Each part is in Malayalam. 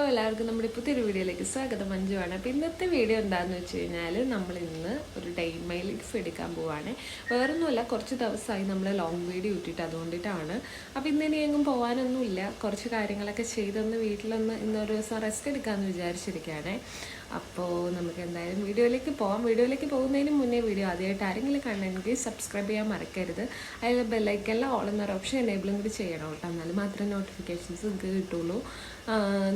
എല്ലാവർക്കും നമ്മുടെ പുതിയൊരു വീഡിയോയിലേക്ക് സ്വാഗതം. മഞ്ജുവാണ്. അപ്പോൾ ഇന്നത്തെ വീഡിയോ എന്താണെന്ന് വെച്ച് കഴിഞ്ഞാൽ നമ്മൾ ഇന്ന് ഒരു ഡേ ഇൻ മൈ ലൈഫ് എടുക്കാൻ പോവാണ്. വേറൊന്നുമല്ല, കുറച്ച് ദിവസമായി നമ്മൾ ലോങ് വീഡിയോ ഇട്ടിട്ട് അതുകൊണ്ടിട്ടാണ്. അപ്പോൾ ഇന്നിനി എങ്ങും പോകാനൊന്നുമില്ല, കുറച്ച് കാര്യങ്ങളൊക്കെ ചെയ്തൊന്ന് വീട്ടിലൊന്ന് ഇന്നൊരു ദിവസം റെസ്റ്റ് എടുക്കാമെന്ന് വിചാരിച്ചിരിക്കുകയാണ്. അപ്പോൾ നമുക്ക് എന്തായാലും വീഡിയോയിലേക്ക് പോകാം. വീഡിയോയിലേക്ക് പോകുന്നതിന് മുന്നേ വീഡിയോ ആദ്യമായിട്ട് ആരെങ്കിലും കാണണമെങ്കിൽ സബ്സ്ക്രൈബ് ചെയ്യാൻ മറക്കരുത്. അതിൽ ബെല്ലൈക്കെല്ലാം ഓൾ എന്നൊരു ഓപ്ഷൻ എനേബിളും കൂടി ചെയ്യണം കേട്ടോ, എന്നാലും മാത്രമേ നോട്ടിഫിക്കേഷൻസ് നിങ്ങൾക്ക് കിട്ടുള്ളൂ.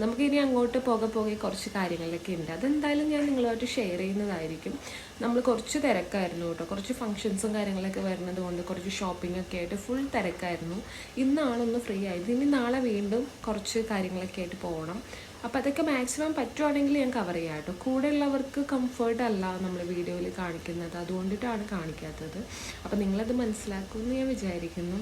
നമുക്കിനി അങ്ങോട്ട് പോകെ കുറച്ച് കാര്യങ്ങളൊക്കെ ഉണ്ട്, അതെന്തായാലും ഞാൻ നിങ്ങളുമായിട്ട് ഷെയർ ചെയ്യുന്നതായിരിക്കും. നമ്മൾ കുറച്ച് തിരക്കായിരുന്നു കേട്ടോ, കുറച്ച് ഫംഗ്ഷൻസും കാര്യങ്ങളൊക്കെ വരുന്നത് കൊണ്ട് കുറച്ച് ഷോപ്പിംഗ് ഒക്കെ ആയിട്ട് ഫുൾ തിരക്കായിരുന്നു. ഇന്നാണൊന്ന് ഫ്രീ ആയത്, ഇനി നാളെ വീണ്ടും കുറച്ച് കാര്യങ്ങളൊക്കെ ആയിട്ട് പോകണം. അപ്പോൾ അതൊക്കെ മാക്സിമം പറ്റുവാണെങ്കിൽ ഞാൻ കവർ ചെയ്യാം കേട്ടോ. കൂടെ ഉള്ളവർക്ക് കംഫർട്ട് അല്ല നമ്മൾ വീഡിയോയിൽ കാണിക്കുന്നത്, അതുകൊണ്ടിട്ടാണ് കാണിക്കാത്തത്. അപ്പോൾ നിങ്ങളത് മനസ്സിലാക്കുമെന്ന് ഞാൻ വിചാരിക്കുന്നു.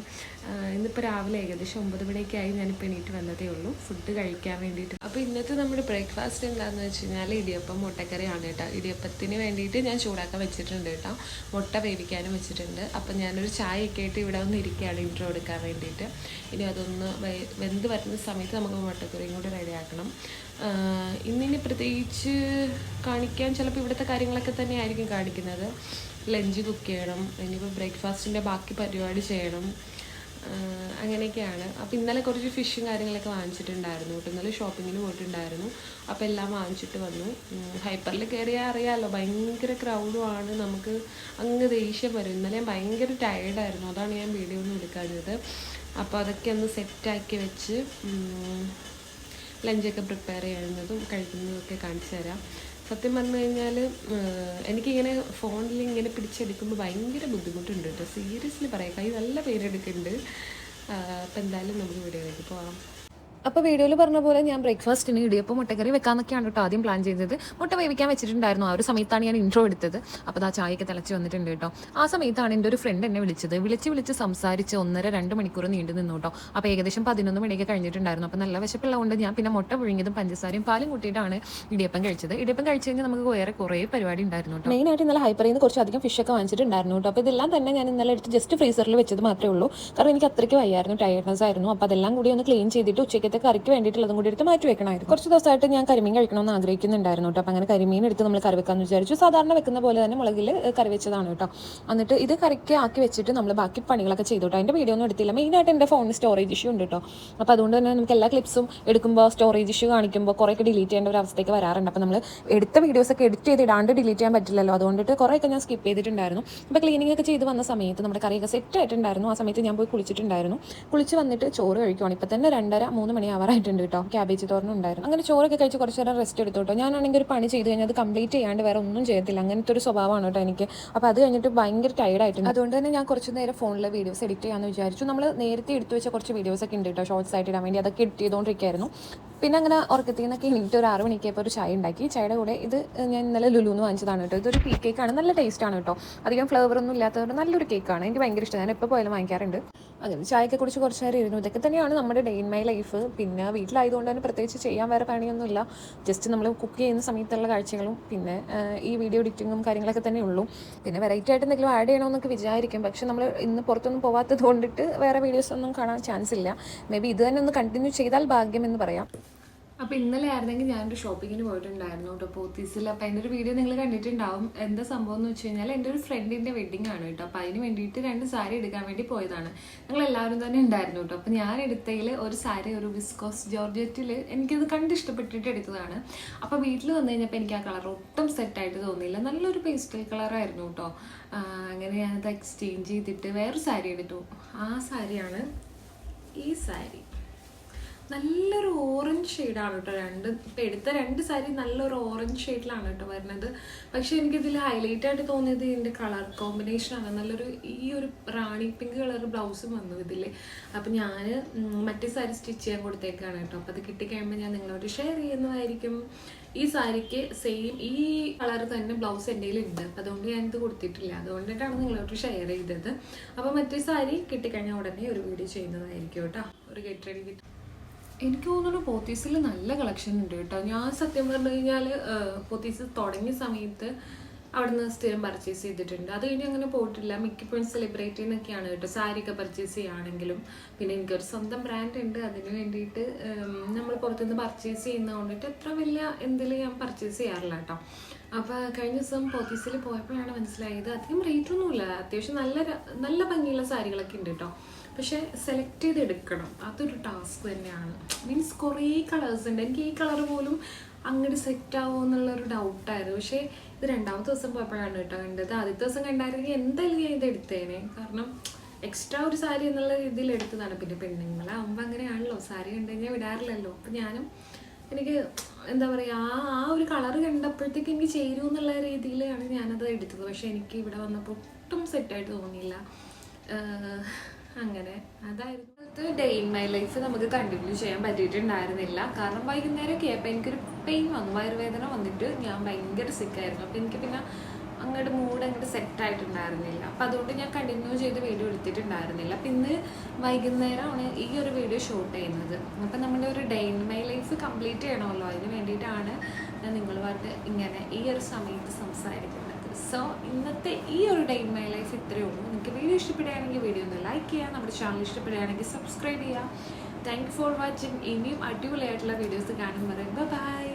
ഇന്നിപ്പോൾ രാവിലെ ഏകദേശം 9 മണിയൊക്കെ ആയി ഞാനിപ്പോൾ എണീറ്റ് വന്നതേ ഉള്ളൂ ഫുഡ് കഴിക്കാൻ വേണ്ടിയിട്ട്. അപ്പോൾ ഇന്നത്തെ നമ്മുടെ ബ്രേക്ക്ഫാസ്റ്റ് എന്താണെന്ന് വെച്ച് കഴിഞ്ഞാൽ ഇടിയപ്പം മുട്ടക്കറിയാണ് കേട്ടോ. ഇടിയപ്പത്തിന് വേണ്ടിയിട്ട് ഞാൻ ചൂടാക്കാൻ വെച്ചിട്ടുണ്ട് കേട്ടോ, മുട്ട വേവിക്കാനും വെച്ചിട്ടുണ്ട്. അപ്പം ഞാനൊരു ചായയൊക്കെ ആയിട്ട് ഇവിടെ ഒന്ന് ഇരിക്കുകയാണ് ഇൻട്രോ എടുക്കാൻ വേണ്ടിയിട്ട്. ഇനി അതൊന്ന് വെന്ത് വരുന്ന സമയത്ത് നമുക്ക് മുട്ടക്കറിയും കൂടി റെഡിയാക്കണം. ഇന്നിനി പ്രത്യേകിച്ച് കാണിക്കാൻ ചിലപ്പോൾ ഇവിടുത്തെ കാര്യങ്ങളൊക്കെ തന്നെ ആയിരിക്കും കാണിക്കുന്നത്. ലഞ്ച് കുക്ക് ചെയ്യണം, ഇനിയിപ്പോൾ ബ്രേക്ക്ഫാസ്റ്റിൻ്റെ ബാക്കി പരിപാടി ചെയ്യണം, അങ്ങനെയൊക്കെയാണ്. അപ്പോൾ ഇന്നലെ കുറച്ച് ഫിഷും കാര്യങ്ങളൊക്കെ വാങ്ങിച്ചിട്ടുണ്ടായിരുന്നു കേട്ടോ. ഇന്നലെ ഷോപ്പിങ്ങിന് പോയിട്ടുണ്ടായിരുന്നു, അപ്പോൾ എല്ലാം വാങ്ങിച്ചിട്ട് വന്നു. ഹൈപ്പറിൽ കയറിയാൽ അറിയാമല്ലോ, ഭയങ്കര ക്രൗഡുമാണ്, നമുക്ക് അങ്ങ് ദേഷ്യം വരും. ഇന്നലെ ഞാൻ ഭയങ്കര ടയേർഡായിരുന്നു, അതാണ് ഞാൻ വീഡിയോ ഒന്നും എടുക്കാഞ്ഞത്. അപ്പോൾ അതൊക്കെ ഒന്ന് സെറ്റാക്കി വെച്ച് ലഞ്ചൊക്കെ പ്രിപ്പയർ ചെയ്യുന്നതും കഴിക്കുന്നതൊക്കെ കാണിച്ചു തരാം. സത്യം പറഞ്ഞു കഴിഞ്ഞാൽ എനിക്കിങ്ങനെ ഫോണിൽ ഇങ്ങനെ പിടിച്ചെടുക്കുമ്പോൾ ഭയങ്കര ബുദ്ധിമുട്ടുണ്ട് കേട്ടോ, സീരിയസ്ലി പറയാം. കൈ നല്ല പേരെടുക്കുന്നുണ്ട്. അപ്പോൾ എന്തായാലും നമുക്ക് വീഡിയോയിലേക്ക് പോകാം. അപ്പോൾ വീഡിയോയിൽ പറഞ്ഞ പോലെ ഞാൻ ബ്രേക്ക്ഫാസ്റ്റിന് ഇടിയപ്പം മുട്ടക്കറി വെക്കാമെന്നൊക്കെയാണ് കേട്ടോ ആദ്യം പ്ലാൻ ചെയ്തത്. മുട്ട വേവിക്കാൻ വെച്ചിട്ടുണ്ടായിരുന്നു, ആ ഒരു സമയത്താണ് ഞാൻ ഇൻട്രോ എടുത്തത്. അപ്പോൾ ആ ചായയൊക്കെ തിളച്ച് വന്നിട്ടുണ്ട് കേട്ടോ. ആ സമയത്താണ് എൻ്റെ ഒരു ഫ്രണ്ട് എന്നെ വിളിച്ച് സംസാരിച്ച് 1.5-2 മണിക്കൂർ നീണ്ടു നിന്നു കേട്ടോ. അപ്പോൾ ഏകദേശം 11 മണിയൊക്കെ കഴിഞ്ഞിട്ടുണ്ടായിരുന്നു. അപ്പോൾ നല്ല വിശപ്പുള്ളതുകൊണ്ട് ഞാൻ പിന്നെ മുട്ട പുഴുങ്ങിയതും പഞ്ചസാരയും പാലും കൂട്ടിയിട്ടാണ് ഇടിയപ്പം കഴിച്ചത്. ഇടിയപ്പം കഴിച്ച് കഴിഞ്ഞാൽ നമുക്ക് വേറെ കുറേ പരിപാടി ഉണ്ടായിരുന്നു കേട്ടോ. മെയിനായിട്ട് ഇന്നലെ ഹൈപ്പറിൽ നിന്ന് കുറച്ചധികം ഫിഷൊക്കെ വാങ്ങിച്ചിട്ടുണ്ടായിരുന്നു കേട്ടോ. അപ്പോൾ ഇതെല്ലാം തന്നെ ഞാൻ ഇന്നലെ എടുത്ത് ജസ്റ്റ് ഫ്രീസറിൽ വെച്ചത് മാത്രമേ ഉള്ളൂ, കാരണം എനിക്ക് അത്രയ്ക്ക് വയ്യായിരുന്നു, ടയർഡ്നെസ് ആയിരുന്നു. അപ്പോൾ അതെല്ലാം കൂടി ഒന്ന് ക്ലീൻ ചെയ്തിട്ട് ഉച്ചയ്ക്ക് കറിക്ക് വേണ്ടിയിട്ടുള്ളതും കൂടി എടുത്ത് മാറ്റി വെക്കണമായിരുന്നു. കുറച്ച് ദിവസമായിട്ട് ഞാൻ കരിമീൻ കഴിക്കണമെന്ന് ആഗ്രഹിക്കുന്നുണ്ടായിരുന്നു കേട്ടോ. അപ്പോൾ അങ്ങനെ കരിമീൻ എടുത്ത് നമ്മൾ കറി വെക്കാമെന്ന് വിചാരിച്ചു. സാധാരണ വെക്കുന്ന പോലെ തന്നെ മുളകിൽ കറി വെച്ചതാണ് കേട്ടോ. എന്നിട്ട് ഇത് കറിക്ക് ആക്കി വെച്ചിട്ട് നമ്മൾ ബാക്കി പണികളൊക്കെ ചെയ്തു കേട്ടോ. അതിൻ്റെ വീഡിയോ ഒന്നും എടുത്തില്ല, മെയിനായിട്ട് എൻ്റെ ഫോണിന് സ്റ്റോറേജ് ഇഷ്യൂ ഉണ്ട് കേട്ടോ. അപ്പോൾ അതുകൊണ്ട് തന്നെ നമുക്ക് എല്ലാ ക്ലിപ്സും എടുക്കുമ്പോൾ സ്റ്റോറേജ് ഇഷ്യൂ കാണിക്കുമ്പോൾ കുറേയൊക്കെ ഡിലീറ്റ് ചെയ്യേണ്ട ഒരു അവസ്ഥയ്ക്ക് വരാറുണ്ട്. അപ്പോൾ നമ്മൾ എടുത്ത വീഡിയോസൊക്കെ എഡിറ്റ് ചെയ്ത് ഇടാണ്ട് ഡിലീറ്റ് ചെയ്യാൻ പറ്റില്ലല്ലോ, അതുകൊണ്ടിട്ട് കുറേയൊക്കെ ഞാൻ സ്കിപ്പ് ചെയ്തിട്ടുണ്ടായിരുന്നു. അപ്പോൾ ക്ലീനിങ് ഒക്കെ ചെയ്ത് വന്ന സമയത്ത് നമ്മുടെ കറിയൊക്കെ സെറ്റ് ആയിട്ടുണ്ടായിരുന്നു. ആ സമയത്ത് ഞാൻ പോയി കുളിച്ചിട്ടുണ്ടായിരുന്നു. കുളിച്ച് വന്നിട്ട് ചോറ് കഴിക്കുവാണ്. ഇപ്പോൾ തന്നെ 2:30-3 മണി ആവാറായിട്ടുണ്ട് കേട്ടോ. ക്യാബേജ് തോരനും ഉണ്ടായിരുന്നു. അങ്ങനെ ചോറൊക്കെ കഴിച്ച് കുറച്ച് നേരം റെസ്റ്റ് എടുത്തു കേട്ടോ. ഞാനാണെങ്കിൽ ഒരു പണി ചെയ്ത് കഴിഞ്ഞാൽ അത് കംപ്ലീറ്റ് ചെയ്യാണ്ട് വേറെ ഒന്നും ചെയ്യത്തില്ല, അങ്ങനത്തെ ഒരു സ്വഭാവമാണ് കേട്ടോ എനിക്ക്. അപ്പോൾ അത് കഴിഞ്ഞിട്ട് ഭയങ്കര ടയർഡായിട്ടുണ്ട്. അതുകൊണ്ട് തന്നെ ഞാൻ കുറച്ച് നേരം ഫോണിൽ വീഡിയോസ് എഡിറ്റ് ചെയ്യാമെന്ന് വിചാരിച്ചു. നമ്മൾ നേരത്തെ എടുത്തു വെച്ച കുറച്ച് വീഡിയോസൊക്കെ ഉണ്ട് കേട്ടോ, ഷോർട്സ് ആയിട്ട് ഇടാൻ വേണ്ടി, അതൊക്കെ എഡിറ്റ് ചെയ്തുകൊണ്ടിരിക്കുകയായിരുന്നു. പിന്നെ അങ്ങനെ ഉറക്കത്തിൽ നിന്നൊക്കെ എണീറ്റ് ഒരു 6 മണിക്കായപ്പോൾ ഒരു ചായ ഉണ്ടാക്കി. ചായയുടെ കൂടെ ഇത് ഞാൻ ഇന്നലെ ലുലുന്ന് വാങ്ങിച്ചതാണ് കേട്ടോ. ഇതൊരു പീ കേക്കാണ്, നല്ല ടേസ്റ്റാണ് കേട്ടോ. അധികം ഫ്ലേവറൊന്നും ഇല്ലാത്തതുകൊണ്ട് നല്ലൊരു കേക്കാണ്, എനിക്ക് ഭയങ്കര ഇഷ്ടമാണ്. ഞാൻ എപ്പോൾ പോയാലും വാങ്ങിക്കാറുണ്ട്. അങ്ങനെ ചായയൊക്കെ കുടിച്ച് കുറച്ച് നേരം ഇരുന്നു. ഇതൊക്കെ തന്നെയാണ് നമ്മുടെ ഡേ ഇൻ മൈ ലൈഫ്. പിന്നെ വീട്ടിലായതുകൊണ്ട് തന്നെ പ്രത്യേകിച്ച് ചെയ്യാൻ വേറെ പണിയൊന്നുമില്ല, ജസ്റ്റ് നമ്മൾ കുക്ക് ചെയ്യുന്ന സമയത്തുള്ള കാഴ്ചകളും പിന്നെ ഈ വീഡിയോ എഡിറ്റിങ്ങും കാര്യങ്ങളൊക്കെ തന്നെ ഉള്ളൂ. പിന്നെ വെറൈറ്റി ആയിട്ട് എന്തെങ്കിലും ആഡ് ചെയ്യണമെന്നൊക്കെ വിചാരിക്കും, പക്ഷെ നമ്മൾ ഇന്ന് പുറത്തൊന്നും പോകാത്തത് കൊണ്ടിട്ട് വേറെ വീഡിയോസ് ഒന്നും കാണാൻ ചാൻസ് ഇല്ല. മേ ബി ഇത് തന്നെ ഒന്ന് കണ്ടിന്യൂ ചെയ്താൽ ഭാഗ്യം എന്ന് പറയാം. അപ്പോൾ ഇന്നലെ ആയിരുന്നെങ്കിൽ ഞാനൊരു ഷോപ്പിങ്ങിന് പോയിട്ടുണ്ടായിരുന്നു കേട്ടോ, പോത്തീസിൽ. അപ്പോൾ അതിൻ്റെ ഒരു വീഡിയോ നിങ്ങൾ കണ്ടിട്ടുണ്ടാവും. എന്താ സംഭവം എന്ന് വെച്ച് കഴിഞ്ഞാൽ എൻ്റെ ഒരു ഫ്രണ്ടിൻ്റെ വെഡിങ് ആണ് കേട്ടോ. അപ്പോൾ അതിന് വേണ്ടിയിട്ട് 2 സാരി എടുക്കാൻ വേണ്ടി പോയതാണ്. ഞങ്ങളെല്ലാവരും തന്നെ ഉണ്ടായിരുന്നു കേട്ടോ. അപ്പോൾ ഞാൻ എടുത്തതിൽ ഒരു സാരി ഒരു വിസ്കോസ് ജോർജറ്റിൽ എനിക്കത് കണ്ട് ഇഷ്ടപ്പെട്ടിട്ട് എടുത്തതാണ്. അപ്പോൾ വീട്ടിൽ വന്നു കഴിഞ്ഞപ്പോൾ എനിക്ക് ആ കളർ ഒട്ടും സെറ്റായിട്ട് തോന്നിയില്ല, നല്ലൊരു പേസ്റ്റൽ കളറായിരുന്നു കേട്ടോ. അങ്ങനെ ഞാനത് എക്സ്ചേഞ്ച് ചെയ്തിട്ട് വേറൊരു സാരി എടുത്തു. ആ സാരിയാണ് ഈ സാരി, നല്ലൊരു ഓറഞ്ച് ഷെയ്ഡാണ് കേട്ടോ. ഇപ്പം എടുത്ത 2 സാരി നല്ലൊരു ഓറഞ്ച് ഷെയ്ഡിലാണ് കേട്ടോ വരുന്നത്. പക്ഷെ എനിക്കിതിൽ ഹൈലൈറ്റ് ആയിട്ട് തോന്നിയത് ഇതിൻ്റെ കളർ കോമ്പിനേഷനാണ്. നല്ലൊരു ഈ ഒരു റാണി പിങ്ക് കളർ ബ്ലൗസും വന്നു ഇതിൽ. അപ്പം ഞാൻ മറ്റേ സാരി സ്റ്റിച്ച് ചെയ്യാൻ കൊടുത്തേക്കാണ് കേട്ടോ. അപ്പോൾ അത് കിട്ടിക്കഴിയുമ്പോൾ ഞാൻ നിങ്ങളോട് ഷെയർ ചെയ്യുന്നതായിരിക്കും. ഈ സാരിക്ക് സെയിം ഈ കളർ തന്നെ ബ്ലൗസ് എൻ്റെ കയ്യിലുണ്ട്, അപ്പം അതുകൊണ്ട് ഞാനിത് കൊടുത്തിട്ടില്ല, അതുകൊണ്ടിട്ടാണ് നിങ്ങളോട് ഷെയർ ചെയ്തത്. അപ്പോൾ മറ്റേ സാരി കിട്ടിക്കഴിഞ്ഞാൽ ഉടനെ ഒരു വീഡിയോ ചെയ്യുന്നതായിരിക്കും കേട്ടോ. ഒരു ഗെറ്റ് റെഡി വിത്ത് എനിക്ക് തോന്നുന്നു പോത്തീസിൽ നല്ല കളക്ഷൻ ഉണ്ട് കേട്ടോ. ഞാൻ സത്യം പറഞ്ഞു കഴിഞ്ഞാൽ പോത്തീസ് തുടങ്ങിയ സമയത്ത് അവിടുന്ന് സ്ഥിരം പർച്ചേസ് ചെയ്തിട്ടുണ്ട്. അത് കഴിഞ്ഞ് അങ്ങനെ പോയിട്ടില്ല. മിക്കപ്പോഴും സെലിബ്രിറ്റീന്നൊക്കെയാണ് കേട്ടോ സാരിയൊക്കെ പർച്ചേസ് ചെയ്യുകയാണെങ്കിലും. പിന്നെ എനിക്കൊരു സ്വന്തം ബ്രാൻഡ് ഉണ്ട്, അതിന് വേണ്ടിയിട്ട് നമ്മൾ പുറത്തുനിന്ന് പർച്ചേസ് ചെയ്യുന്നത് കൊണ്ടിട്ട് എത്ര വലിയ എന്തെങ്കിലും ഞാൻ പർച്ചേസ് ചെയ്യാറില്ല കേട്ടോ. അപ്പോൾ കഴിഞ്ഞ ദിവസം പോത്തീസിൽ പോയപ്പോഴാണ് മനസ്സിലായത് അധികം റേറ്റൊന്നുമില്ല, അത്യാവശ്യം നല്ല ഭംഗിയുള്ള സാരികളൊക്കെ ഉണ്ട് കേട്ടോ. പക്ഷെ സെലക്ട് ചെയ്തെടുക്കണം, അതൊരു ടാസ്ക് തന്നെയാണ്. മീൻസ് കുറേ കളേഴ്സ് ഉണ്ട്, എനിക്ക് ഈ കളർ പോലും അങ്ങോട്ട് സെറ്റ് ആവുമോ എന്നുള്ളൊരു ഡൗട്ടായിരുന്നു. പക്ഷേ ഇത് രണ്ടാമത്തെ ദിവസം പോയപ്പോഴാണ് കേട്ടോ കണ്ടത്. ആദ്യത്തെ ദിവസം കണ്ടായിരുന്നെങ്കിൽ എന്തായാലും ഞാൻ ഇത് എടുത്തേനെ, കാരണം എക്സ്ട്രാ ഒരു സാരി എന്നുള്ള രീതിയിൽ എടുത്തതാണ്. പിന്നെ പെണ്ണുങ്ങളാകുമ്പോൾ അങ്ങനെയാണല്ലോ, സാരി കണ്ടു കഴിഞ്ഞാൽ വിടാറില്ലല്ലോ. അപ്പം ഞാനും എനിക്ക് എന്താ പറയുക ആ ഒരു കളറ് കണ്ടപ്പോഴത്തേക്ക് എനിക്ക് ചേരൂ എന്നുള്ള രീതിയിലാണ് ഞാനത് എടുത്തത്. പക്ഷേ എനിക്ക് ഇവിടെ വന്നപ്പോൾ ഒട്ടും സെറ്റായിട്ട് തോന്നിയില്ല. അങ്ങനെ അതായിരുന്നു ഡേ ഇൻ മൈ ലൈഫ്. നമുക്ക് കണ്ടിന്യൂ ചെയ്യാൻ പറ്റിയിട്ടുണ്ടായിരുന്നില്ല, കാരണം വൈകുന്നേരമൊക്കെ ആയപ്പോൾ എനിക്കൊരു പെയിൻ വന്നു, വയറുവേദന വന്നിട്ട് ഞാൻ ഭയങ്കര സിക്കായിരുന്നു. അപ്പോൾ എനിക്ക് പിന്നെ അങ്ങോട്ട് മൂഡ് അങ്ങോട്ട് സെറ്റായിട്ടുണ്ടായിരുന്നില്ല. അപ്പോൾ അതുകൊണ്ട് ഞാൻ കണ്ടിന്യൂ ചെയ്ത് വീഡിയോ എടുത്തിട്ടുണ്ടായിരുന്നില്ല. അപ്പം ഇന്ന് വൈകുന്നേരമാണ് ഈ ഒരു വീഡിയോ ഷൂട്ട് ചെയ്യുന്നത്. അപ്പം നമ്മുടെ ഒരു day in my life complete ചെയ്യണമല്ലോ, അതിന് വേണ്ടിയിട്ടാണ് ഞാൻ നിങ്ങളുമായിട്ട് ഇങ്ങനെ ഈ ഒരു സമയത്ത് സംസാരിക്കുന്നത്. സോ ഇന്നത്തെ ഈ ഒരു ഡേ ഇൻ മൈ ലൈഫ് ഇത്രയേ ഉള്ളൂ. നിങ്ങൾക്ക് വീഡിയോ ഇഷ്ടപ്പെടുകയാണെങ്കിൽ വീഡിയോ ഒന്ന് ലൈക്ക് ചെയ്യുക, നമ്മുടെ ചാനൽ ഇഷ്ടപ്പെടുകയാണെങ്കിൽ സബ്സ്ക്രൈബ് ചെയ്യുക. Thank you for watching. ഇനിയും അടിപൊളിയായിട്ടുള്ള വീഡിയോസ് കാണുമ്പോൾ ബൈ.